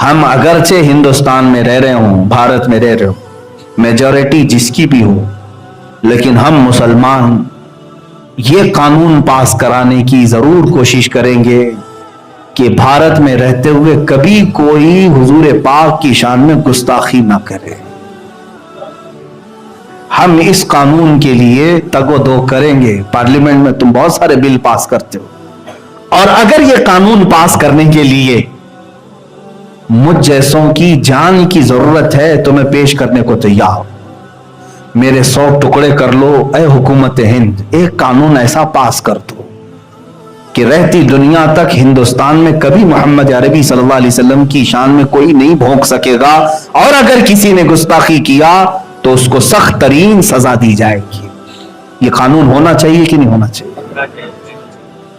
हम अगरचे हिंदुस्तान में रह रहे हों, भारत में रह रहे हो, मेजॉरिटी जिसकी भी हो, लेकिन हम मुसलमान ये कानून पास कराने की जरूर कोशिश करेंगे कि भारत में रहते हुए कभी कोई हुजूर पाक की शान में गुस्ताखी ना करे। हम इस कानून के लिए तगोदो करेंगे। पार्लियामेंट में तुम बहुत सारे बिल पास करते हो, और अगर ये कानून पास करने के लिए मुझ जैसों की जान की जरूरत है तो मैं पेश करने को तैयार हूं। मेरे 100 टुकड़े कर लो ऐ हुकूमत हिंद, एक कानून ऐसा पास कर दो कि रहती दुनिया तक हिंदुस्तान में कभी मोहम्मद अरबी सल्लल्लाहु अलैहि वसल्लम की शान में कोई नहीं भोंक सकेगा, और अगर किसी ने गुस्ताखी किया तो उसको सख्त तरीन सजा दी जाएगी। ये कानून होना चाहिए कि नहीं होना चाहिए?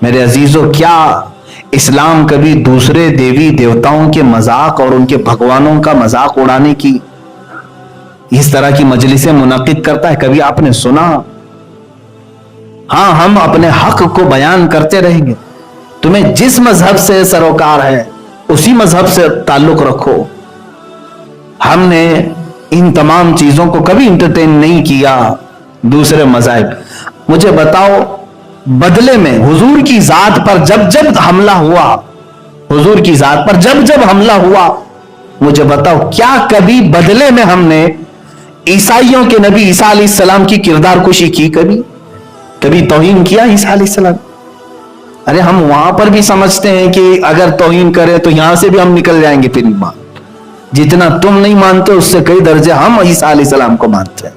मेरे अजीजों, क्या इस्लाम कभी दूसरे देवी देवताओं के मजाक और उनके भगवानों का मजाक उड़ाने की इस तरह की मजलिसें मुनक्किद करता है? कभी आपने सुना? हाँ, हम अपने हक को बयान करते रहेंगे। तुम्हें जिस मजहब से सरोकार है उसी मजहब से ताल्लुक रखो। हमने इन तमाम चीजों को कभी इंटरटेन नहीं किया दूसरे मजहब। मुझे बताओ, बदले में हुजूर की जात पर जब जब हमला हुआ, हुजूर की जात पर जब जब हमला हुआ, मुझे बताओ क्या कभी बदले में हमने ईसाइयों के नबी ईसा अलैहिस्सलाम की किरदार कुशी की? कभी तौहीन किया ईसा अलैहिस्सलाम? अरे हम वहां पर भी समझते हैं कि अगर तौहीन करें तो यहां से भी हम निकल जाएंगे। फिर ईमान जितना तुम नहीं मानते उससे कई दर्जे हम ईसा अलैहिस्सलाम को मानते हैं।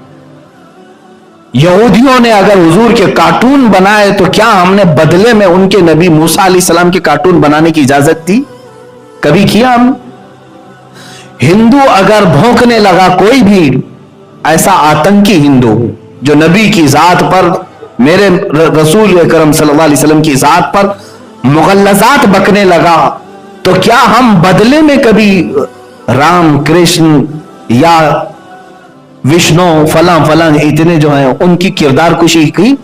यहूदियों ने अगर हुजूर के कार्टून बनाए तो क्या हमने बदले में उनके नबी मूसा अलैहिस्सलाम के कार्टून बनाने की इजाजत दी? कभी किया हम? हिंदू अगर भौंकने लगा, कोई भी ऐसा आतंकी हिंदू जो नबी की जात पर, मेरे रसूल अकरम सल्लल्लाहु अलैहि वसल्लम की जात पर मुगल्लजात बकने लगा, तो क्या हम बदले में कभी राम कृष्ण या विष्णु फलां फलां इतने जो हैं उनकी किरदार कुशी की?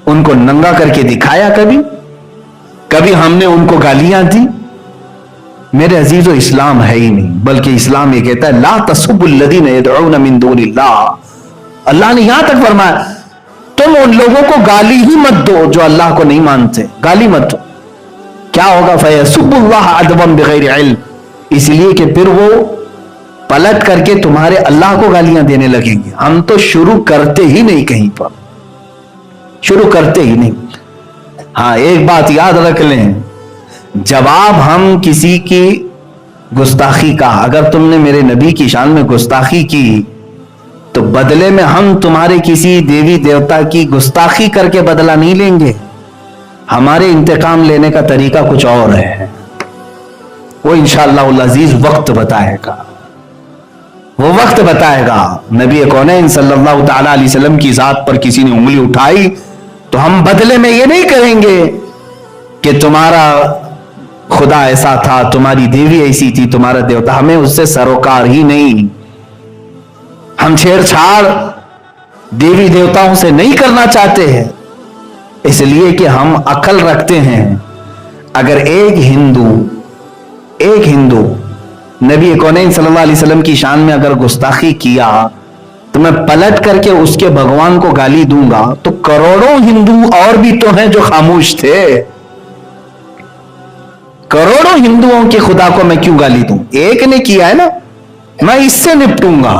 उनको नंगा करके दिखाया? कभी हमने उनको गालियां दी? मेरे अजीजों, इस्लाम है ही नहीं, बल्कि इस्लाम ये कहता है ला तसुब्बुल्लज़ीना यदऊना मिन दूनिल्लाह। अल्लाह ने यहां तक फरमाया तुम उन लोगों को गाली ही मत दो जो अल्लाह को नहीं मानते, गाली मत दो। क्या होगा? फयसुब्बुल्लाह अदवन बिगैर इल्म, इसलिए कि फिर वो पलट करके तुम्हारे अल्लाह को गालियां देने लगेंगे। हम तो शुरू करते ही नहीं, कहीं पर शुरू करते ही नहीं। हाँ, एक बात याद रख लें, जवाब हम किसी की गुस्ताखी का, अगर तुमने मेरे नबी की शान में गुस्ताखी की तो बदले में हम तुम्हारे किसी देवी देवता की गुस्ताखी करके बदला नहीं लेंगे। हमारे इंतकाम लेने का तरीका कुछ और है, वो इंशाअल्लाह अजीज वक्त बताएगा, वो वक्त बताएगा। नबी कौनैन सल्लल्लाहु तआला अलैहि वसल्लम की जात पर किसी ने उंगली उठाई तो हम बदले में ये नहीं कहेंगे कि तुम्हारा खुदा ऐसा था, तुम्हारी देवी ऐसी थी, तुम्हारा देवता, हमें उससे सरोकार ही नहीं। हम छेड़छाड़ देवी देवताओं से नहीं करना चाहते हैं, इसलिए कि हम अकल रखते हैं। अगर एक हिंदू नबी कौनैन सल्लल्लाहु अलैहि वसल्लम की शान में अगर गुस्ताखी किया तो मैं पलट करके उसके भगवान को गाली दूंगा, तो करोड़ों हिंदू और भी तो हैं जो खामोश थे। करोड़ों हिंदुओं के खुदा को मैं क्यों गाली दूं? एक ने किया है ना, मैं इससे निपटूंगा।